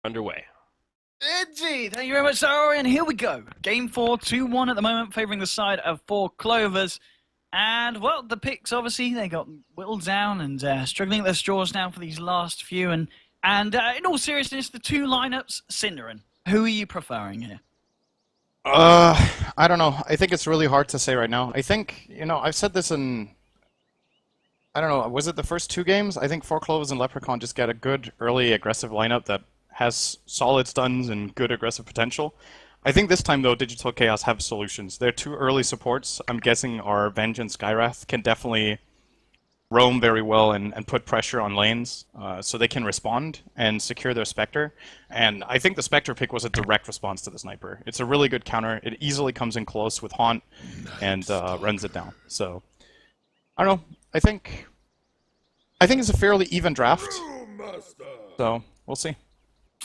Underway. Indeed. Thank you very much, Sarah. And here we go. Game 4, 2-1 at the moment, favouring the side of 4 Clovers. And, well, the picks, obviously, they got whittled down and struggling at their straws now for these last few. And in all seriousness, the two lineups, Cinderin, who are you preferring here? I don't know. I think it's really hard to say right now. I think, I've said this in, I don't know, was it the first 2 games? I think 4 Clovers and Lepricon just get a good early aggressive lineup that has solid stuns and good aggressive potential. I think this time, though, Digital Chaos have solutions. Their 2 early supports, I'm guessing, are Venge and Skywrath, can definitely roam very well and put pressure on lanes, so they can respond and secure their Spectre. And I think the Spectre pick was a direct response to the Sniper. It's a really good counter. It easily comes in close with Haunt and runs it down. So, I don't know. I think it's a fairly even draft. So, we'll see.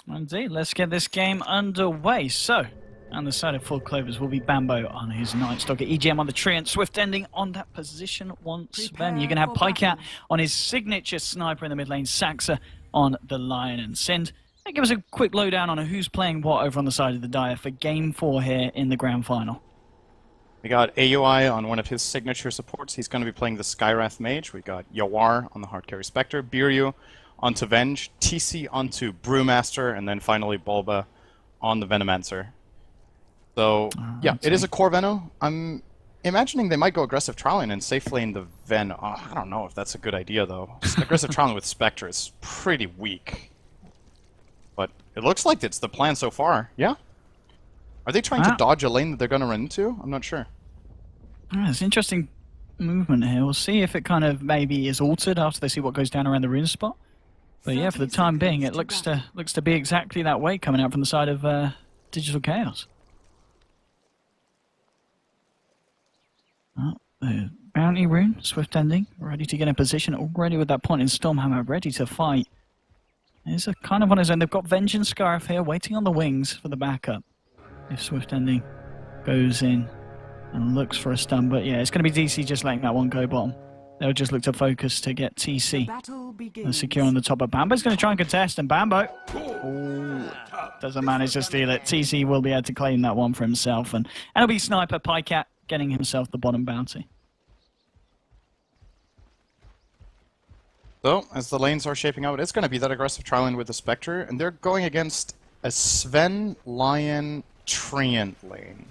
Indeed, let's get this game underway. So, on the side of 4 Clovers will be Bambo on his Night Stalker, EGM on the tree, and Swift Ending on that position once then. You're going to have Pycat on his signature sniper in the mid lane, Saxa on the Lion and Sind. Give us a quick lowdown on who's playing what over on the side of the Dire for Game 4 here in the Grand Final. We got AUI on one of his signature supports. He's going to be playing the Skywrath Mage. We got Yawar on the Hard Carry Spectre, Biryu onto Venge, TC onto Brewmaster, and then finally Bulba on the Venomancer. So, yeah, it is a core Veno. I'm imagining they might go aggressive Trialing and safe lane the Ven. I don't know if that's a good idea, though. Aggressive Trialing with Spectre is pretty weak. But it looks like it's the plan so far. Yeah? Are they trying to dodge a lane that they're going to run into? I'm not sure. It's interesting movement here. We'll see if it kind of maybe is altered after they see what goes down around the rune spot. But yeah, for the time being, it looks to be exactly that way coming out from the side of Digital Chaos. Oh, the Bounty Rune, Swift Ending, ready to get in position, already with that point in Stormhammer, ready to fight. It's a kind of on his own. They've got Vengeance Scarf here, waiting on the wings for the backup. If Swift Ending goes in and looks for a stun, but yeah, it's going to be DC just letting that one go bottom. They'll just look to focus to get TC and secure on the top of Bambo's going to try and contest, and Bambo doesn't manage to steal it. TC will be able to claim that one for himself, and it'll be Sniper Pycat getting himself the bottom bounty. So, as the lanes are shaping out, it's going to be that aggressive Trialing with the Spectre, and they're going against a Sven, Lion, Treant lane.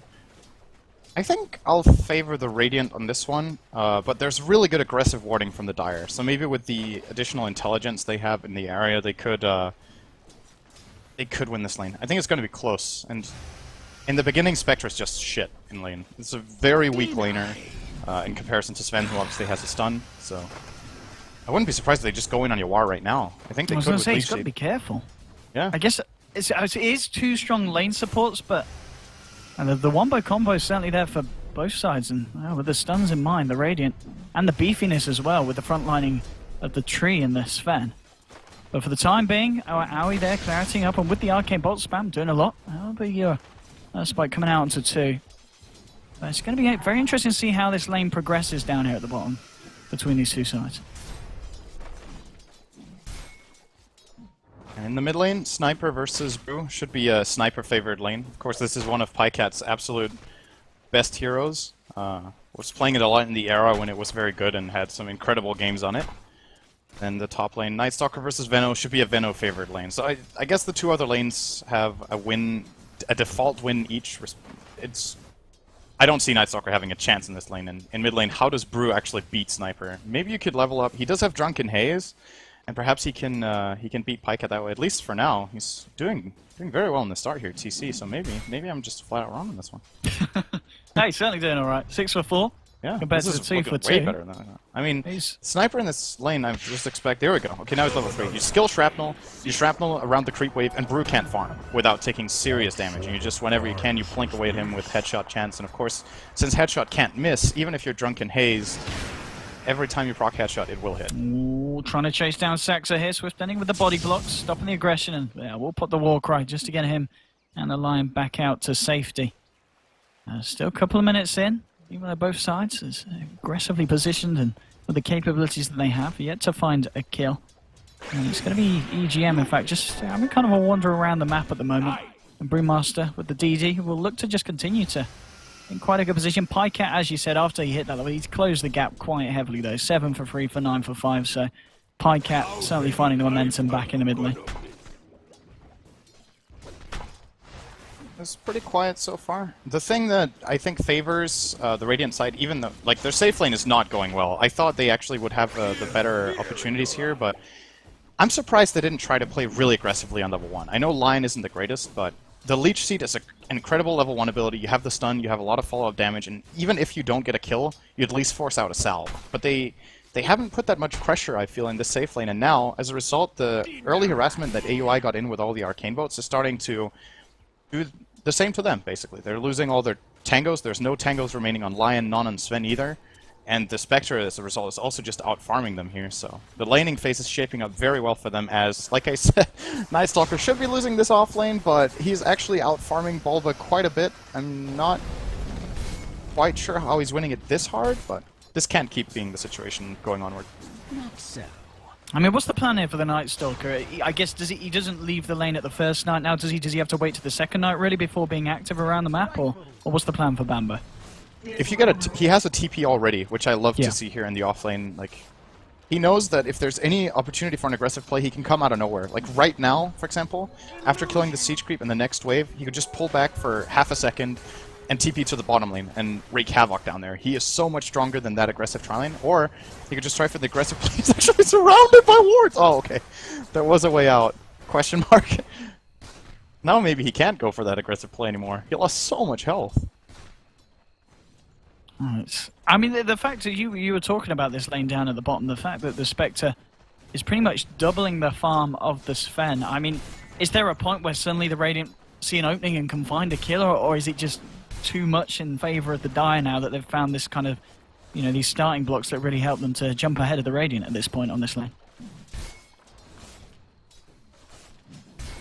I think I'll favor the Radiant on this one, but there's really good aggressive warding from the Dire, so maybe with the additional intelligence they have in the area, they could win this lane. I think it's going to be close, and in the beginning, Spectre's just shit in lane. It's a very weak laner in comparison to Sven, who obviously has a stun, so I wouldn't be surprised if they just go in on Yawar right now. I think they could. I was going to say, he's got to be careful. Yeah. I guess it is 2 strong lane supports, but the wombo combo is certainly there for both sides, and with the stuns in mind, the Radiant, and the beefiness as well, with the front lining of the tree and the Sven. But for the time being, our Aoi there clarity up, and with the Arcane Bolt spam doing a lot. That'll be your spike coming out onto 2. But it's going to be very interesting to see how this lane progresses down here at the bottom between these 2 sides. In the mid lane, Sniper versus Brew should be a Sniper-favored lane. Of course, this is one of Pycat's absolute best heroes. Was playing it a lot in the era when it was very good and had some incredible games on it. And the top lane, Night Stalker versus Veno, should be a Veno-favored lane. So I guess the 2 other lanes have a default win each. I don't see Night Stalker having a chance in this lane. In mid lane, how does Brew actually beat Sniper? Maybe you could level up. He does have Drunken Haze, and perhaps he can beat Pycat that way. At least for now, he's doing very well in the start here, TC. So maybe I'm just flat out wrong on this one. Hey, he's certainly doing all right. 6 for 4. Yeah, compared to the 2 for 2. Way better than that. I mean, Sniper in this lane, I just expect. There we go. Okay, now he's level 3. You skill Shrapnel, you Shrapnel around the creep wave, and Brew can't farm without taking serious damage. And you just, whenever you can, you plink away at him with Headshot chance. And of course, since Headshot can't miss, even if you're Drunken Haze, every time you proc Headshot, it will hit. Ooh, trying to chase down Saxa here. Swift Ending with the body blocks, stopping the aggression, and yeah, we'll put the war cry just to get him and the Lion back out to safety. Still a couple of minutes in, even though both sides is aggressively positioned and with the capabilities that they have, yet to find a kill. And it's going to be EGM, in fact, just having kind of a wander around the map at the moment. And Brewmaster with the DD will look to just continue to in quite a good position. Pycat, as you said, after he hit that level, he's closed the gap quite heavily though. 7 for 3 for 9 for 5, so Pycat certainly finding the momentum back in the mid lane. It's pretty quiet so far. The thing that I think favors the Radiant side, even though like their safe lane is not going well, I thought they actually would have the better opportunities here, but I'm surprised they didn't try to play really aggressively on level 1. I know Lion isn't the greatest, but the Leech Seed is an incredible level 1 ability. You have the stun, you have a lot of follow-up damage, and even if you don't get a kill, you at least force out a salve. But they haven't put that much pressure, I feel, in the safe lane, and now, as a result, the early harassment that AUI got in with all the arcane boats is starting to do the same to them, basically. They're losing all their tangos. There's no tangos remaining on Lion, none on Sven either. And the Spectre, as a result, is also just out-farming them here, so the laning phase is shaping up very well for them, as, like I said, Night Stalker should be losing this off-lane, but he's actually out-farming Bulba quite a bit. I'm not quite sure how he's winning it this hard, but this can't keep being the situation going onward. Not so. I mean, what's the plan here for the Night Stalker? I guess he doesn't leave the lane at the first night now, does he? Does he have to wait to the second night, really, before being active around the map, or what's the plan for Bambo? If you get he has a TP already, which I love to see here in the offlane. Like, he knows that if there's any opportunity for an aggressive play, he can come out of nowhere. Like right now, for example, after killing the siege creep in the next wave, he could just pull back for half a second and TP to the bottom lane and wreak havoc down there. He is so much stronger than that aggressive tri lane. Or he could just try for the aggressive play. He's actually surrounded by wards. Oh, okay. There was a way out. Question mark. Now maybe he can't go for that aggressive play anymore. He lost so much health. I mean, the fact that you were talking about this lane down at the bottom, the fact that the Spectre is pretty much doubling the farm of the Sven. I mean, is there a point where suddenly the Radiant see an opening and can find a killer, or is it just too much in favor of the Dire now that they've found this kind of, you know, these starting blocks that really help them to jump ahead of the Radiant at this point on this lane?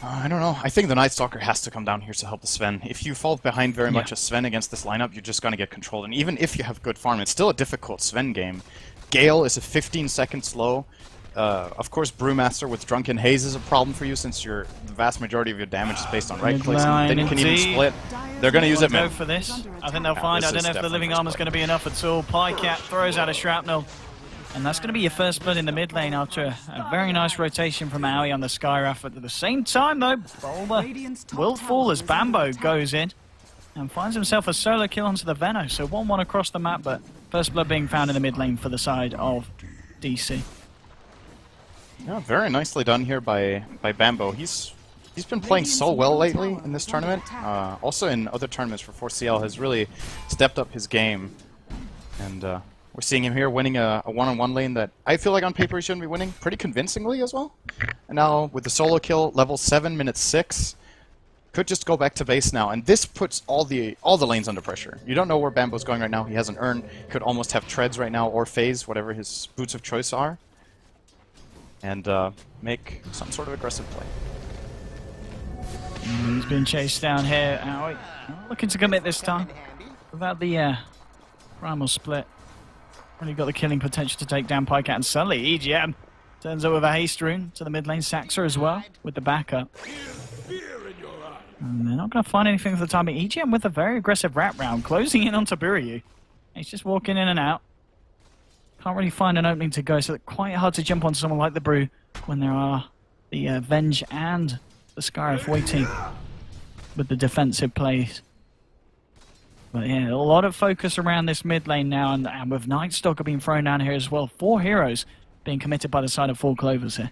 I don't know. I think the Night Stalker has to come down here to help the Sven. If you fall behind very much as Sven against this lineup, you're just going to get controlled. And even if you have good farm, it's still a difficult Sven game. Gale is a 15-second slow. Of course, Brewmaster with Drunken Haze is a problem for you since the vast majority of your damage is based on right clicks. And then you can even split. They're going to use it mid. Go for this. I think they'll find. I don't know if the living armor is going to be enough at all. Pycat throws out a shrapnel. And that's going to be your first blood in the mid lane after a very nice rotation from Aoi on the Skywrath. At the same time, though, Bulba will fall as Bambo goes in and finds himself a solo kill onto the Veno. So 1-1 across the map, but first blood being found in the mid lane for the side of DC. Yeah, very nicely done here by Bambo. He's been playing so well lately in this tournament. Also in other tournaments for 4CL has really stepped up his game. And we're seeing him here winning a one-on-one lane that I feel like on paper he shouldn't be winning pretty convincingly as well. And now with the solo kill, level 7, minute 6, could just go back to base now. And this puts all the lanes under pressure. You don't know where Bambo's going right now. He has an urn, could almost have treads right now or phase, whatever his boots of choice are. And make some sort of aggressive play. He's been chased down here. Aoi looking to commit this time without the primal split. Really got the killing potential to take down Pycat, and suddenly EGM turns up with a haste rune to the mid lane. Saxa as well with the backup. And they're not going to find anything for the time being. EGM with a very aggressive rat round, closing in on Tabiryu. He's just walking in and out. Can't really find an opening to go, so it's quite hard to jump on someone like the Brew when there are the Venge and the Scarif waiting with the defensive plays. But yeah, a lot of focus around this mid lane now, and with Night Stalker being thrown down here as well. 4 heroes being committed by the side of 4 Clovers here.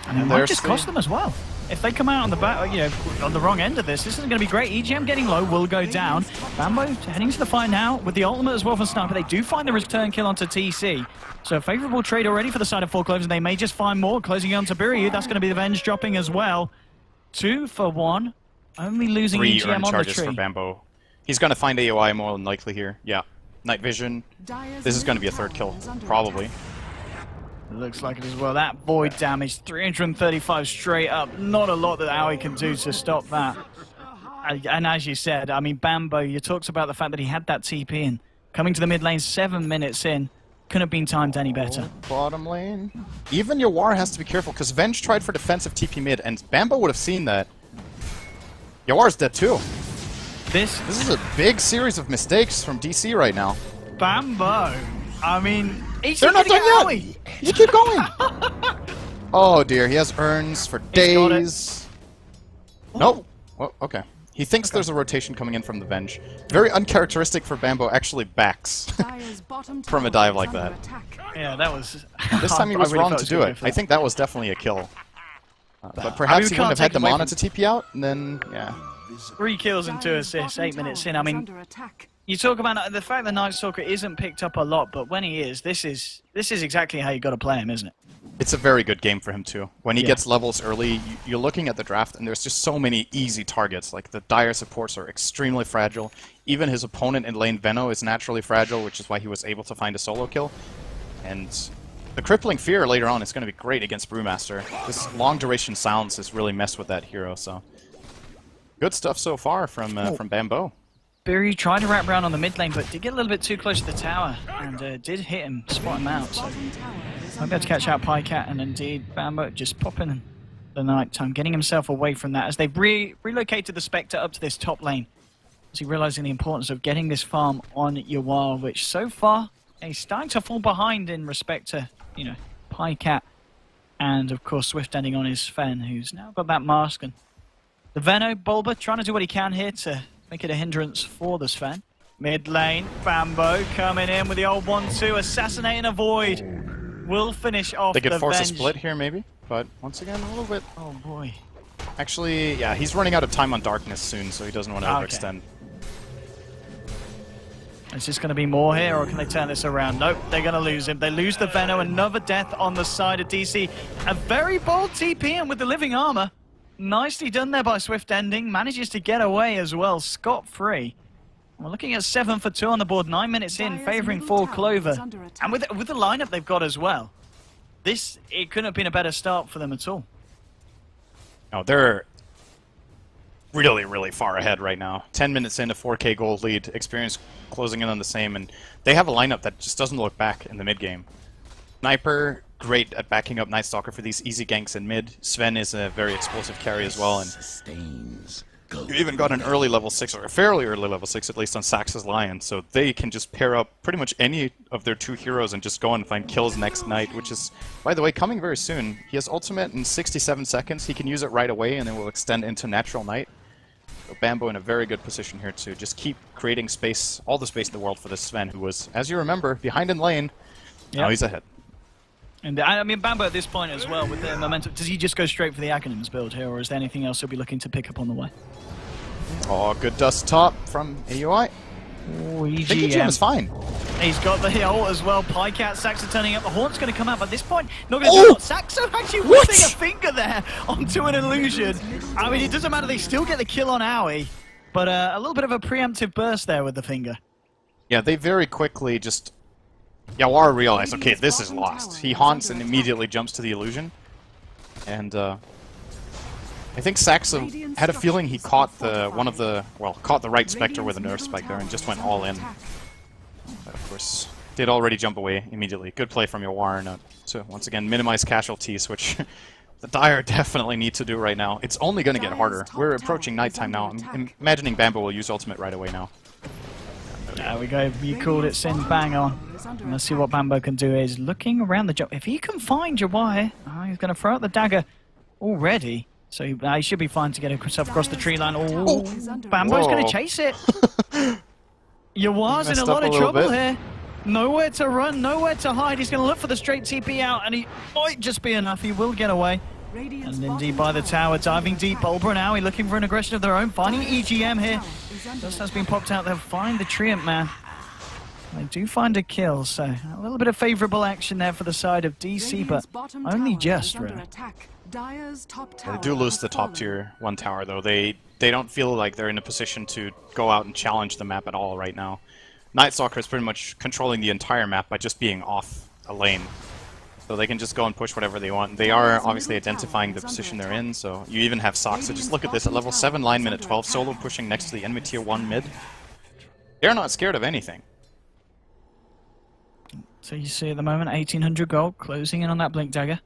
And it might just cost them as well. If they come out on the back, you know, on the wrong end of this isn't going to be great. EGM getting low will go down. Bambo heading to the fight now with the ultimate as well from Sniper. They do find the return kill onto TC. So a favourable trade already for the side of 4 Clovers, and they may just find more. Closing in on Tabiryu. That's going to be the Venge dropping as well. 2 for 1. Only losing 3 EGM on the charges tree. for Bambo. He's going to find AOI more than likely here. Yeah. Night Vision. This is going to be a 3rd kill, probably. It looks like it as well. That void damage, 335 straight up. Not a lot that Aoi can do to stop that. And as you said, I mean, Bambo, you talked about the fact that he had that TP in. Coming to the mid lane 7 minutes in. couldn't have been timed any better. Bottom lane. Even Yawar has to be careful, because Venge tried for defensive TP mid, and Bambo would have seen that. Yawar's dead too. This is a big series of mistakes from DC right now. Bambo. I mean, they're not done yet. You keep going. Oh dear, he has urns for days. Nope. Oh, okay. He thinks there's a rotation coming in from the Venge. Very uncharacteristic for Bambo. Actually backs from a dive like that. Yeah, that was. This time he was wrong to do it. I think that was definitely a kill. But perhaps he wouldn't have had the mana to TP out, and then, yeah. 3 kills and 2 assists, 8 minutes in. I mean, you talk about the fact that Night Stalker isn't picked up a lot, but when he is, this is exactly how you got to play him, isn't it? It's a very good game for him too. When he gets levels early, you're looking at the draft, and there's just so many easy targets. Like the Dire supports are extremely fragile. Even his opponent in lane Venno is naturally fragile, which is why he was able to find a solo kill. And the Crippling Fear later on is going to be great against Brewmaster. This long duration silence has really messed with that hero. So good stuff so far from Bambo. Biri tried to wrap around on the mid lane, but did get a little bit too close to the tower, and did hit him, spot him out. So I'm going to catch out Pycat, and indeed Bambo just popping the night time, getting himself away from that as they've relocated the Spectre up to this top lane. As he realizing the importance of getting this farm on Yawar, which so far he's starting to fall behind in respect to, you know, Pycat, and of course Swift ending on his Sven, who's now got that mask, and the Venno Bulba trying to do what he can here to make it a hindrance for the Sven. Mid lane, Bambo coming in with the old 1-2, assassinating a Void. Will finish off the They could force Venge. a split here maybe, but once again a little bit. Oh boy. Actually, yeah, he's running out of time on Darkness soon, so he doesn't want to overextend. Is this going to be more here, or can they turn this around? Nope, they're going to lose him. They lose the Venno, another death on the side of DC. A very bold TP in with the living armor. Nicely done there by Swift Ending. Manages to get away as well, scot-free. We're looking at 7 for 2 on the board, 9 minutes in, favouring for Clover. And with the lineup they've got as well, it couldn't have been a better start for them at all. No, they're really, really far ahead right now. 10 minutes in, a 4K gold lead, experience closing in on the same, and they have a lineup that just doesn't look back in the mid game. Sniper, great at backing up Night Stalker for these easy ganks in mid. Sven is a very explosive carry as well, and you even got an early level 6, or a fairly early level 6 at least, on Sax's Lion, so they can just pair up pretty much any of their 2 heroes and just go and find kills next night, which is, by the way, coming very soon. He has ultimate in 67 seconds, he can use it right away, and then will extend into Natural Night. So Bambo in a very good position here to just keep creating space, all the space in the world for this Sven, who was, as you remember, behind in lane. Now he's ahead. And I mean, Bambo at this point as well, with the momentum, does he just go straight for the Acronyms build here, or is there anything else he'll be looking to pick up on the way? Oh, good dust top from AUI. Oh, I think EGM is fine. He's got the ult as well. Pycat, Saxo turning up. The Haunt's going to come out, but at this point, not going to do it. Saxo actually whipping a finger there onto an illusion. I mean, it doesn't matter. They still get the kill on Owie, but a little bit of a preemptive burst there with the finger. Yeah, they very quickly just... Yawar realized, okay, this is lost. He haunts and immediately jumps to the illusion. And I think Saxo had a feeling he caught the caught the right Spectre with a nerf spike there and just went all in. But of course, did already jump away immediately. Good play from Yawar to once again minimize casualties, which the Dire definitely need to do right now. It's only going to get harder. We're approaching nighttime now. I'm imagining Bambo will use ultimate right away now. There we go. You called it, Sin. Bang on. And let's see what Bambo can do. Is looking around the jump. If he can find Jawai, he's going to throw out the dagger already. So he should be fine to get himself across the tree line. Oh, Bambo's going to chase it. Yawar's in a lot of trouble here. Nowhere to run, nowhere to hide. He's going to look for the straight TP out, and he might just be enough. He will get away. And indeed by the tower, diving deep. Bulba now, he's looking for an aggression of their own. Finding EGM here. Just has been popped out. They'll find the Treant Man. They do find a kill, so a little bit of favourable action there for the side of DC, but only just, really. They do lose the top tier 1 tower, though. They don't feel like they're in a position to go out and challenge the map at all right now. Night Stalker is pretty much controlling the entire map by just being off a lane. So they can just go and push whatever they want. They are obviously identifying the position they're in, so you even have Sox. So just look at this, at level 7, line minute 12, solo pushing next to the enemy tier 1 mid. They're not scared of anything. So you see at the moment, 1,800 gold, closing in on that Blink Dagger.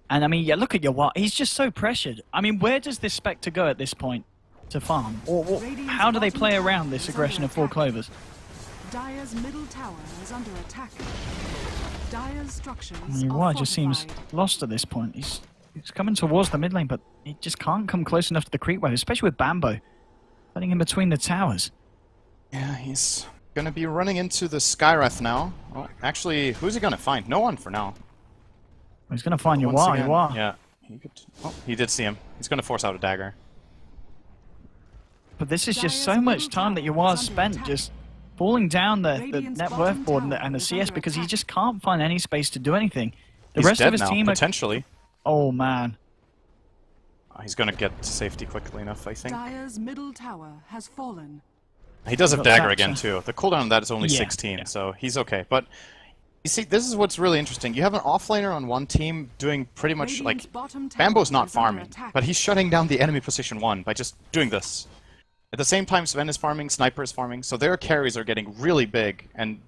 And I mean, yeah, look at your what? He's just so pressured. I mean, where does this Spectre go at this point to farm? Or how do they play around this aggression of 4 Clovers? Dire's middle tower is under attack. Dire's structures I mean, are Why just seems fortified. lost at this point. He's coming towards the mid lane, but he just can't come close enough to the creep wave, especially with Bambo putting in between the towers. Yeah, he's gonna be running into the Skywrath now. Well, actually, who's he gonna find? No one for now. He's going to find Once Yawar. again, Yawar. Yeah, he could. Oh, he did see him. He's gonna force out a dagger. But this is just Dire's so much middle time that tower Yawar's is under spent attack. just falling down the Radiant's net bottom worth board and tower the is CS under because he attack. just can't find any space to do anything. The He's rest dead of his now, team are... potentially. Oh, man. He's gonna get to safety quickly enough, I think. Dire's middle tower has fallen. He does have Got dagger Saxa. again too. The cooldown on that is only Yeah, 16, yeah. so he's okay. But you see, this is what's really interesting. You have an offlaner on one team doing pretty much Radiant's like bottom tower Bambo's not is under farming, attack. but he's shutting down the enemy position 1 by just doing this. At the same time, Sven is farming, Sniper is farming, so their carries are getting really big, and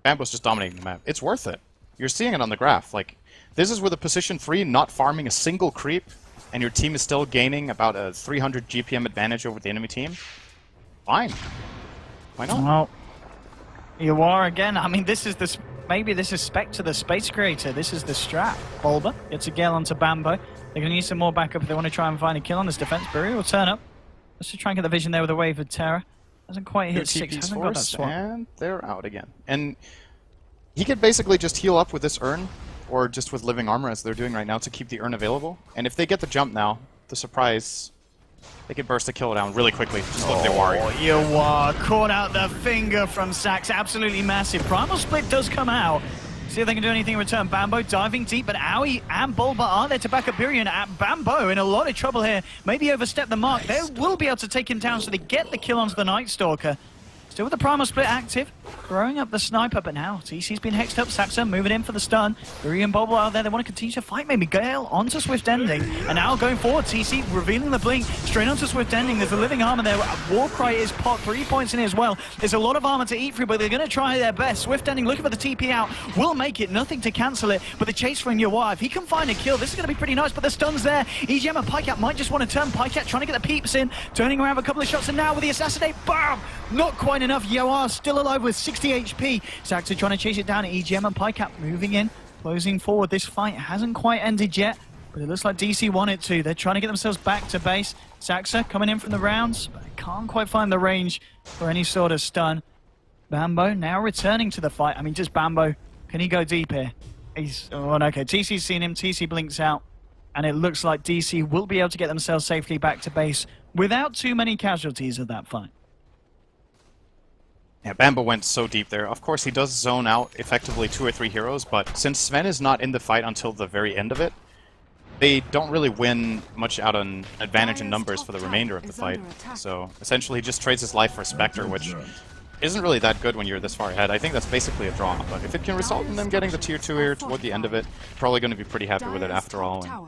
Bambo's just dominating the map. It's worth it. You're seeing it on the graph. Like, this is with a position 3 not farming a single creep, and your team is still gaining about a 300 GPM advantage over the enemy team. Fine. Why not? Well, Yawar again. I mean, this is the... Maybe this is Spectre, the space creator. This is the strat. Bulba gets a gale onto Bambo. They're going to need some more backup if they want to try and find a kill on this defense. Buri will turn up. Let's just try and get the vision there with a wave of terror. Hasn't quite hit 6. TP's Hasn't got that force, swap. and they're out again. And he could basically just heal up with this urn, or just with living armor as they're doing right now to keep the urn available. And if they get the jump now, the surprise, they could burst the kill down really quickly. Just look at their warrior. Yawar caught out the finger from Sax. Absolutely massive. Primal Split does come out. See if they can do anything in return. Bambo diving deep, but Aoi and Bulba are there to back up Burian. Bambo in a lot of trouble here. Maybe overstep the mark. They will be able to take him down, so they get the kill onto the Night Stalker. Still with the Primal Split active, throwing up the sniper, but now TC's been hexed up. Saxa moving in for the stun. Buri and Bulba are there. They want to continue to fight. Maybe Gale onto Swift Ending. And now going forward, TC revealing the blink straight onto Swift Ending. There's a living armor there. Warcry is pot. 3 points in it as well. There's a lot of armor to eat through, but they're going to try their best. Swift Ending looking for the TP out. Will make it. Nothing to cancel it. But the chase from Yawar, if he can find a kill, this is going to be pretty nice. But the stun's there. EGM and Pycat might just want to turn. Pycat trying to get the peeps in. Turning around with a couple of shots. And now with the assassinate, bam! Not quite enough. Yawar still alive with 60 HP. Saxa trying to chase it down. EGM and Pycat moving in, closing forward. This fight hasn't quite ended yet, but it looks like DC want it to. They're trying to get themselves back to base. Saxa coming in from the rounds, but can't quite find the range for any sort of stun. Bambo now returning to the fight. I mean, just Bambo. Can he go deep here? He's... Oh, okay. TC's seen him. TC blinks out. And it looks like DC will be able to get themselves safely back to base without too many casualties of that fight. Yeah, Bambo went so deep there. Of course, he does zone out effectively 2 or 3 heroes, but since Sven is not in the fight until the very end of it, they don't really win much out on advantage in numbers for the remainder of the fight. So essentially, he just trades his life for Spectre, which isn't really that good when you're this far ahead. I think that's basically a draw, but if it can result in them getting the tier 2 here toward the end of it, probably going to be pretty happy with it after all. And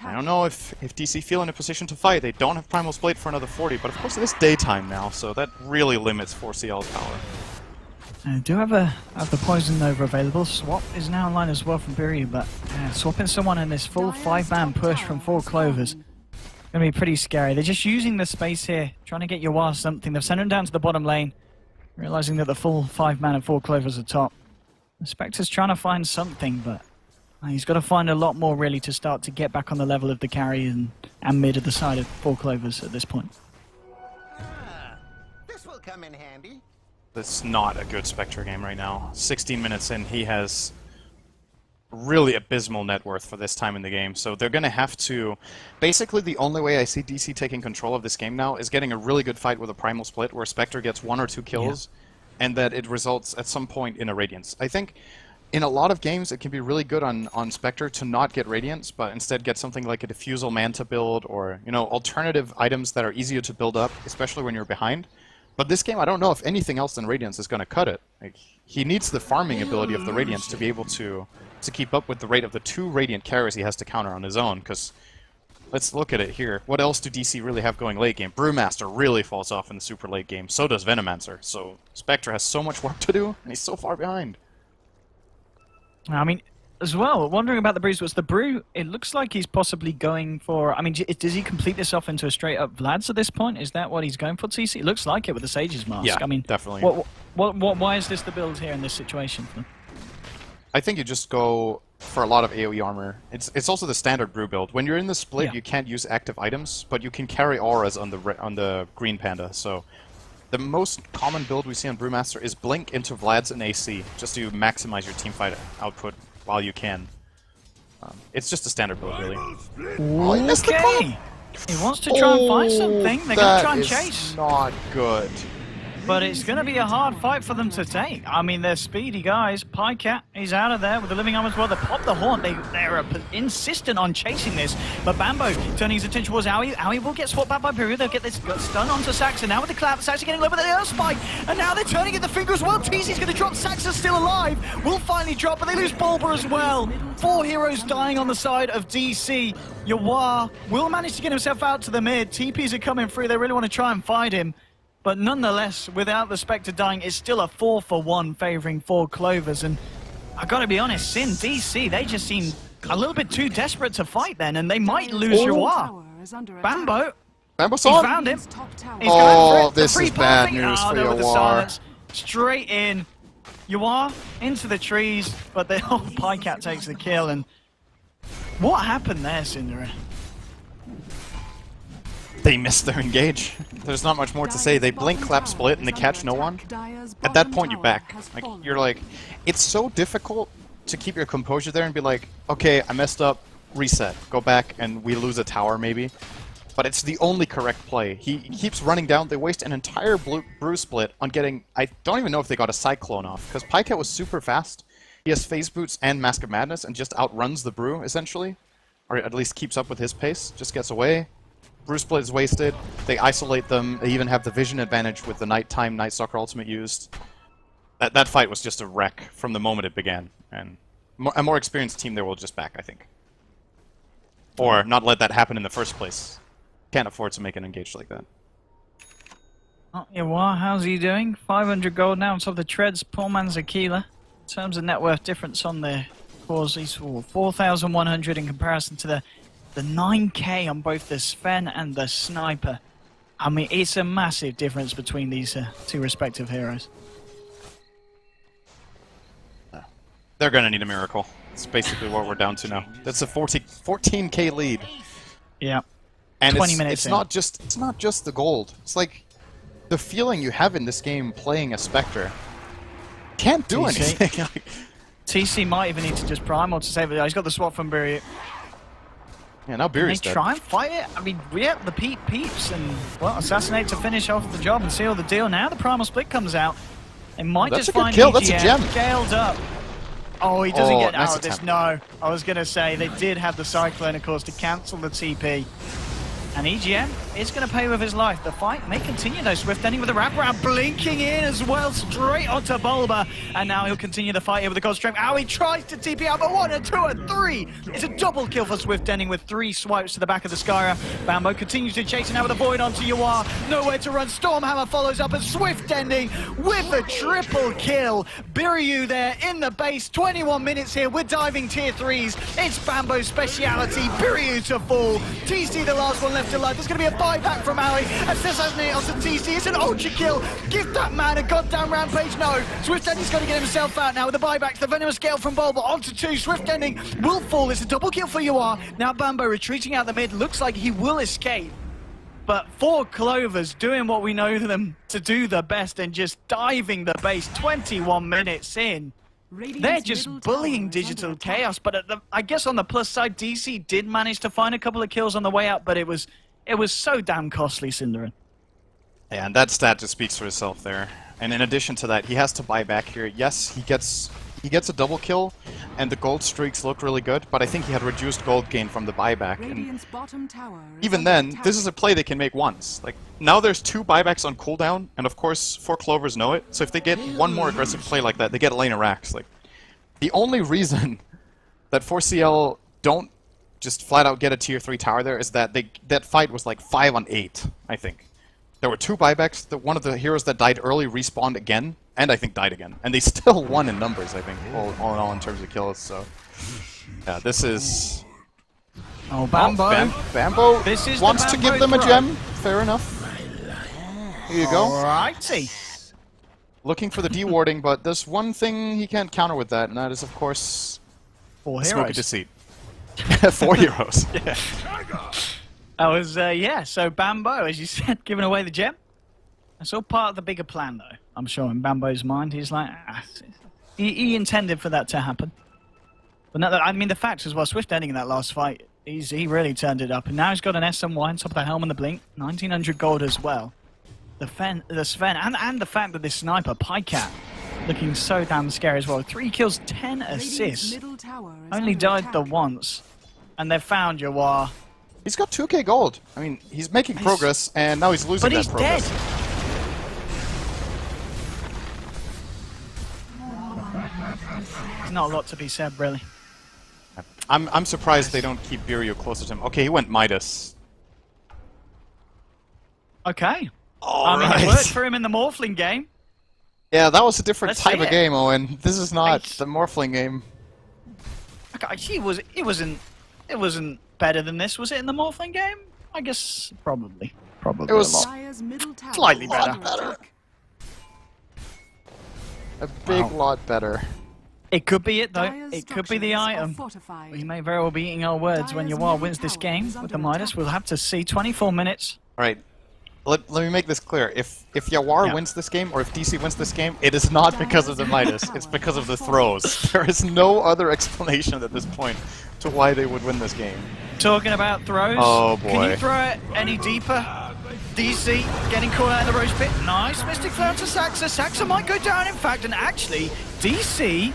I don't know if DC feel in a position to fight. They don't have Primal Split for another 40, but of course it is daytime now, so that really limits 4CL's power. I do have the Poison Nova available. Swap is now online as well from Buri, but swapping someone in this full 5-man push from 4 Clovers going to be pretty scary. They're just using the space here, trying to get Yawar something. They've sent him down to the bottom lane, realizing that the full 5-man and 4 Clovers are top. The Spectre's trying to find something, but he's got to find a lot more really to start to get back on the level of the carry and mid of the side of 4 Clovers at this point. This will come in handy. It's not a good Spectre game right now. 16 minutes in, he has really abysmal net worth for this time in the game, so they're going to have to... Basically, the only way I see DC taking control of this game now is getting a really good fight with a Primal Split where Spectre gets 1 or 2 kills, and that it results at some point in a Radiance. I think in a lot of games it can be really good on Spectre to not get Radiance, but instead get something like a Diffusal Manta build or, you know, alternative items that are easier to build up, especially when you're behind. But this game, I don't know if anything else than Radiance is going to cut it. Like, he needs the farming ability of the Radiance to be able to keep up with the rate of the 2 Radiant carries he has to counter on his own, because let's look at it here. What else do DC really have going late game? Brewmaster really falls off in the super late game. So does Venomancer. So Spectre has so much work to do, and he's so far behind. I mean, as well, wondering about the Brews. What's the Brew? It looks like he's possibly going for... I mean, does he complete this off into a straight-up Vlad's at this point? Is that what he's going for, TC? It looks like it with the Sage's Mask. Yeah, I mean, definitely. Why is this the build here in this situation? I think you just go for a lot of AoE armor. It's also the standard Brew build. When you're in the split, Yeah. you can't use active items, but you can carry auras on the green panda. So the most common build we see on Brewmaster is Blink into Vlad's and AC, just to maximize your teamfight output while you can. It's just a standard build, really. Oh, he missed the call. He wants to try and find something. They're going to try and chase. Not good. But it's going to be a hard fight for them to take. I mean, they're speedy guys. Pycat, he's out of there with the living arm as well. They pop the horn. They're insistent on chasing this. But Bambo turning his attention towards Aoi. Aoi will get swapped back by Peru. They'll get this stun onto Saxon. Now with the clap, Saxon getting low with the Earth Spike. And now they're turning in the finger as well. TC's going to drop. Saxon's still alive. Will finally drop, but they lose Bulba as well. 4 heroes dying on the side of DC. Yawar will manage to get himself out to the mid. TPs are coming through. They really want to try and fight him. But nonetheless, without the Spectre dying, it's still a 4-for-1 favouring 4 Clovers. And I gotta be honest, Sin, DC, they just seem a little bit too desperate to fight then, and they might lose Yawar. Bambo, Bambo's he on. found him. He's Oh, going for it. this The free is bad pathing. news Oh, for no, with the Yawar. silence. Straight in. Yawar into the trees, but the Pycat takes the kill. And what happened there, Cinderella? They missed their engage. There's not much more to say. They blink, clap, split, and they catch no one. At that point, you back. Like, you're like, it's so difficult to keep your composure there and be like, okay, I messed up, reset, go back, and we lose a tower maybe. But it's the only correct play. He keeps running down. They waste an entire brew split on getting... I don't even know if they got a Cyclone off, because Pycat was super fast. He has Phase Boots and Mask of Madness and just outruns the brew, essentially. Or at least keeps up with his pace, just gets away. Brew split is wasted. They isolate them. They even have the vision advantage with the nighttime Night Stalker ultimate used. That fight was just a wreck from the moment it began. And a more experienced team there will just back, I think. Or not let that happen in the first place. Can't afford to make an engage like that. Oh, Yawar, how's he doing? 500 gold now on top of the treads. Poor man's Aquila. In terms of net worth difference on the cause, he's 4,100 in comparison to the 9k on both the Sven and the Sniper. I mean, it's a massive difference between these two respective heroes. They're gonna need a miracle. That's basically what we're down to now. That's a 14k lead. Yeah. And 20 minutes it's in. not just the gold. It's like the feeling you have in this game playing a Spectre. Can't do TC. anything. TC might even need to just primal to save it. He's got the swap from Biryu. Yeah, now They Beery's dead. try and fight it. I mean, yeah, the peeps and, well, assassinate to finish off the job and seal the deal. Now the primal split comes out. They might That's just a good find kill. EGM That's a gem. scaled up. Oh, he doesn't Oh, get nice out of this. attempt. No, I was going to say they did have the Cyclone, of course, to cancel the TP. And EGM is going to pay with his life. The fight may continue though. Swift ending with a wraparound, blinking in as well, straight onto Bulba. And now he'll continue the fight here with the Cold Strength. He tries to TP out, but 1 and 2 and 3. It's a double kill for Swift ending with 3 swipes to the back of the Skyra. Bambo continues to chase it now with a Void onto Yawar. Nowhere to run. Stormhammer follows up and Swift ending with a triple kill. Biryu there in the base. 21 minutes here. We're diving tier 3s. It's Bambo's speciality. Biryu to fall. TC the last one left alive. There's going to be a buyback from Aoi. Assassinate onto TC. It's an ultra kill. Give that man a goddamn rampage. No. Swift Ending's got to get himself out now with the buyback. The Venomous Gale from Bulba onto 2. Swift Ending will fall. It's a double kill for Yawar. Now Bambo retreating out the mid. Looks like he will escape. But 4 Clovers doing what we know them to do the best and just diving the base 21 minutes in. They're just bullying Digital Chaos, but I guess on the plus side, DC did manage to find a couple of kills on the way out, but it was so damn costly, Cinderin. Yeah, and that stat just speaks for itself there. And in addition to that, he has to buy back here. Yes, he gets a double kill, and the gold streaks look really good, but I think he had reduced gold gain from the buyback. And even then, this is a play they can make once. Like, now there's 2 buybacks on cooldown, and of course, 4 Clovers know it, so if they get one more aggressive play like that, they get a lane of racks. Like, the only reason that 4CL don't just flat out get a tier 3 tower there is that that fight was like 5 on 8, I think. There were 2 buybacks. One of the heroes that died early respawned again, and I think died again. And they still won in numbers, I think, all in all in terms of kills. So, yeah, this is... Oh, Bambo. Bambo This is wants the to Bambo give them a throw. gem. Fair enough. Here you go. Alrighty. Looking for the dewarding, but there's one thing he can't counter with that, and that is, of course, 4 Smoke heroes. of Deceit. 4 heroes. Yeah. That was, yeah, so Bambo, as you said, giving away the gem. That's all part of the bigger plan, though. I'm sure in Bambo's mind, he's like, he intended for that to happen. But no, I mean, the fact as well, Swift ending in that last fight, he really turned it up. And now he's got an SMY on top of the helm and the blink, 1900 gold as well. The Sven, and the fact that this sniper, Pycat, looking so damn scary as well. 3 kills, 10 assists. Middle tower is Only under died attack. the once. And they've found Yawar. He's got 2k gold. I mean, he's making progress, and now he's losing But that he's progress. dead. There's not a lot to be said, really. I'm surprised they don't keep Viryu closer to him. Okay, he went Midas. Okay. All I mean, right. it worked for him in the Morphling game. Yeah, that was a different Let's type say of it. game, Owen. This is not Right. the Morphling game. Okay, it wasn't better than this, was it, in the Morphling game? I guess probably. Probably It was a lot. Dire's middle tower Slightly is better. under attack. A big Wow. lot better. It could be it, though. Dire's It could be the structures are item. fortified. We may very well be eating our words when Dire's Yawar middle wins this tower game is with the under Midas. attack. We'll have to see. 24 minutes. All right. Let me make this clear. If Yawar Yeah. wins this game, or if DC wins this game, it is not because of the Midas. It's because of the throws. There is no other explanation at this point to why they would win this game. Talking about throws. Oh, Can you boy. throw it any deeper? DC getting caught out in the roach pit. Nice. Mystic Flow to Saxa. Saxa might go down, in fact. And actually, DC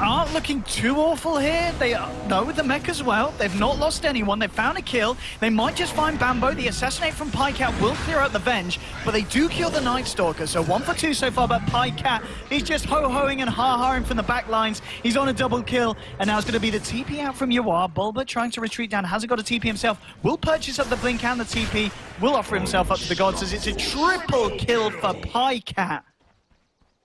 aren't looking too awful here. They know with the mech as well. They've not lost anyone. They've found a kill. They might just find Bambo. The assassinate from Pycat will clear out the Venge, but they do kill the Night Stalker. So 1 for 2 so far, but Pycat, he's just ho-hoing and ha-haing from the back lines. He's on a double kill, and now it's going to be the TP out from Yawar. Bulba trying to retreat down, hasn't got a TP himself. Will purchase up the blink and the TP. Will offer himself up to the gods as it's a triple kill for Pycat.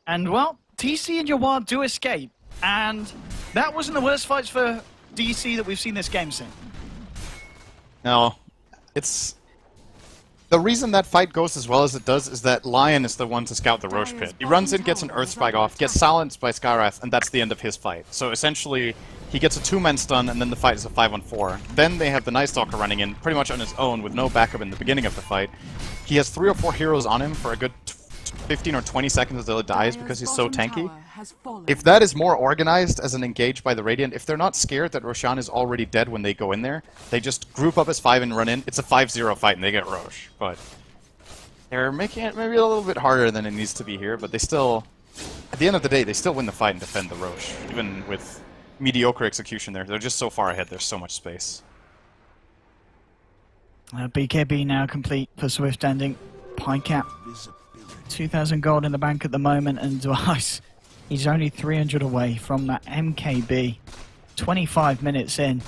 And, well, TC and Yawar do escape. And that wasn't the worst fights for DC that we've seen this game since. No, it's... The reason that fight goes as well as it does is that Lion is the one to scout the Roche Pit. He runs in, gets an Earth Spike off, gets silenced by Skywrath, and that's the end of his fight. So essentially, he gets a 2-man stun, and then the fight is a 5-on-4. Then they have the Night Stalker running in, pretty much on his own, with no backup in the beginning of the fight. He has 3 or 4 heroes on him for a good 15 or 20 seconds until he dies because he's so tanky. If that is more organized as an engage by the Radiant, if they're not scared that Roshan is already dead when they go in there, they just group up as 5 and run in. It's a 5-0 fight and they get Roche. But they're making it maybe a little bit harder than it needs to be here, but they still, at the end of the day, they still win the fight and defend the Roche. Even with mediocre execution there, they're just so far ahead, there's so much space. BKB now complete for Swift ending. Pycat, 2,000 gold in the bank at the moment, and Dwice, he's only 300 away from that MKB. 25 minutes in.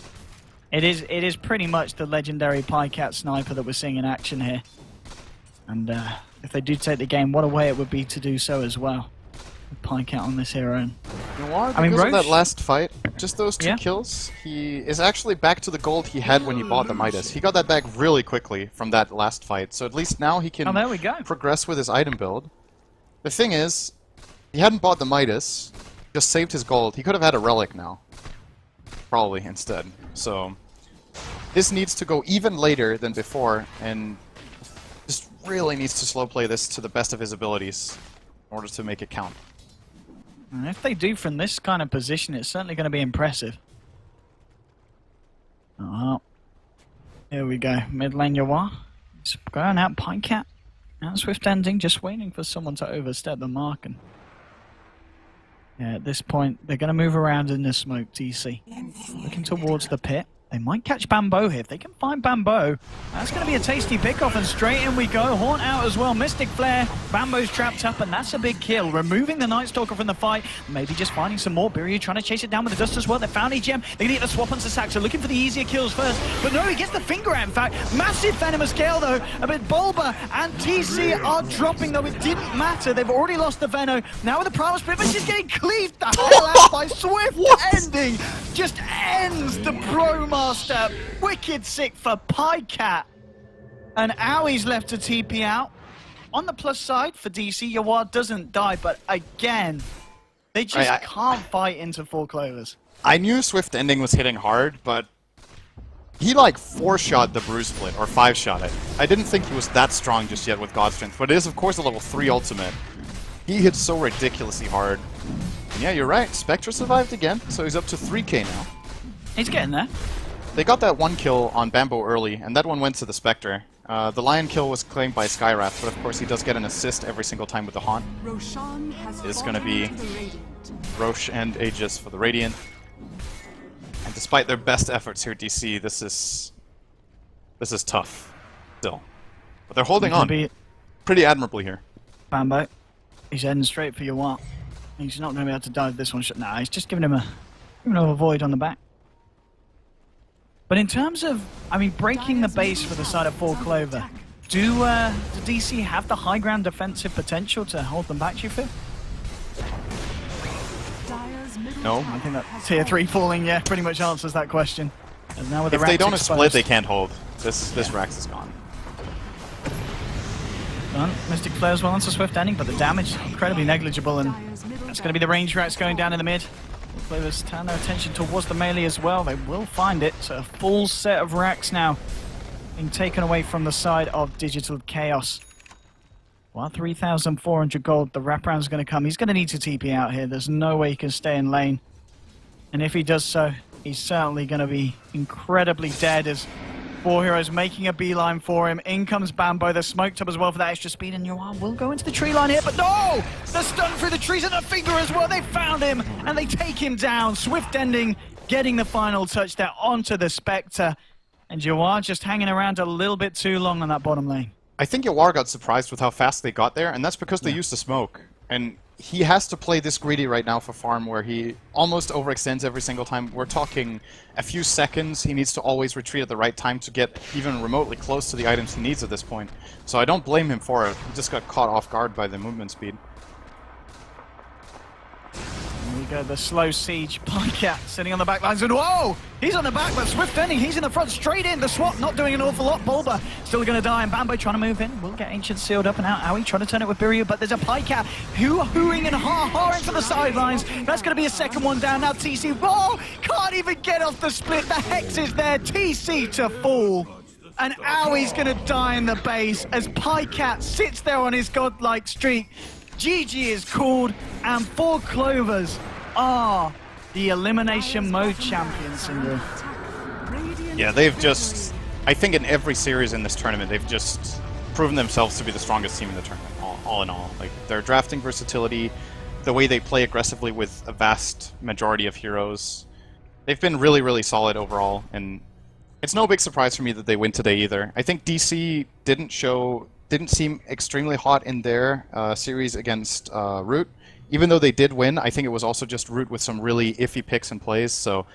It is pretty much the legendary Pycat sniper that we're seeing in action here. And if they do take the game, what a way it would be to do so as well. With Pycat on this hero. And You know what? I mean, Because of that Roche- last fight, just those 2 Yeah. kills, he is actually back to the gold he had when he bought the Midas. He got that back really quickly from that last fight, so at least now he can Oh, there we go. progress with his item build. The thing is, he hadn't bought the Midas, just saved his gold. He could have had a relic now. Probably instead. So this needs to go even later than before, and just really needs to slow play this to the best of his abilities in order to make it count. And if they do from this kind of position, it's certainly going to be impressive. Oh, here we go. Mid lane Yawar. It's going out Pycat. Now Swift ending, just waiting for someone to overstep the mark. And yeah, at this point, they're going to move around in the smoke, DC. Looking towards the pit. They might catch Bambo here. If they can find Bambo, that's going to be a tasty pick-off, and straight in we go. Haunt out as well. Mystic Flare. Bambo's trapped up, and that's a big kill. Removing the Night Stalker from the fight. Maybe just finding some more. Biryu trying to chase it down with the dust as well. They found EGM. They're going to get the swap onto Saxo, looking for the easier kills first. But no, he gets the finger out, in fact. Massive Venomous Gale, though. A bit Bulba and TC are dropping, though. It didn't matter. They've already lost the Veno. Now with the Primal Spirit, but she's getting cleaved the hell out by Swift. Ending. Just ends the Pro Master. Wicked sick for Pycat. And Owie's left to TP out. On the plus side for DC, Yawar doesn't die, but again, they just can't fight into 4 Clovers. I knew Swift Ending was hitting hard, but he like 4-shot the Bruise Split, or 5-shot it. I didn't think he was that strong just yet with God Strength, but it is of course a level 3 ultimate. He hits so ridiculously hard. And yeah, you're right, Spectre survived again, so he's up to 3k now. He's getting there. They got that one kill on Bambo early, and that one went to the Spectre. The Lion kill was claimed by Skywrath, but of course he does get an assist every single time with the Haunt. It's going to be Roche and Aegis for the Radiant. And despite their best efforts here, DC, this is tough still. But they're holding on pretty admirably here. Bambo, he's heading straight for Yawar. He's not going to be able to dive this one. Nah, he's just giving him a void on the back. But in terms of, I mean, breaking the base for the side of 4 Clover, do DC have the high ground defensive potential to hold them back, do you feel? No. I think that tier 3 falling, yeah, pretty much answers that question. And now with the if they don't exposed, split, they can't hold. This Rax is gone. Done. Mystic Flare's well onto Swift Ending, but the damage incredibly negligible, and that's going to be the range Rax going down in the mid. Clovers turn their attention towards the melee as well. They will find it. So a full set of racks now being taken away from the side of Digital Chaos. Well, 3,400 gold. The wraparound's going to come. He's going to need to TP out here. There's no way he can stay in lane. And if he does so, he's certainly going to be incredibly dead as 4 heroes making a beeline for him. In comes Bambo. They're smoked up as well for that extra speed, and Yuan will go into the tree line here, but no! The stun through the trees and the finger as well. They found him, and they take him down. Swift Ending getting the final touch there onto the Spectre, and Yuan just hanging around a little bit too long on that bottom lane. I think Yawar got surprised with how fast they got there, and that's because they used the smoke. And he has to play this greedy right now for farm, where he almost overextends every single time. We're talking a few seconds. He needs to always retreat at the right time to get even remotely close to the items he needs at this point. So I don't blame him for it. He just got caught off guard by the movement speed. Here we go, the slow siege. Pycat sitting on the back lines, and whoa! He's on the back, but Swift Ending, he's in the front, straight in. The swap not doing an awful lot. Bulba still going to die, and Bambo trying to move in. Will get Ancient sealed up and out. Owie trying to turn it with Biryu, but there's a Pycat hooing and ha-haing for the sidelines. That's going to be a second one down. Now TC, whoa! Can't even get off the split. The Hex is there. TC to fall. And Owie's going to die in the base as Pycat sits there on his godlike streak. GG is called, and 4 Clovers are the Elimination Mode champions, Cindy. Yeah, they've just... I think in every series in this tournament, they've just proven themselves to be the strongest team in the tournament, all in all. Like, their drafting versatility, the way they play aggressively with a vast majority of heroes. They've been really, really solid overall, and it's no big surprise for me that they win today either. I think DC didn't seem extremely hot in their series against Root. Even though they did win, I think it was also just Root with some really iffy picks and plays, so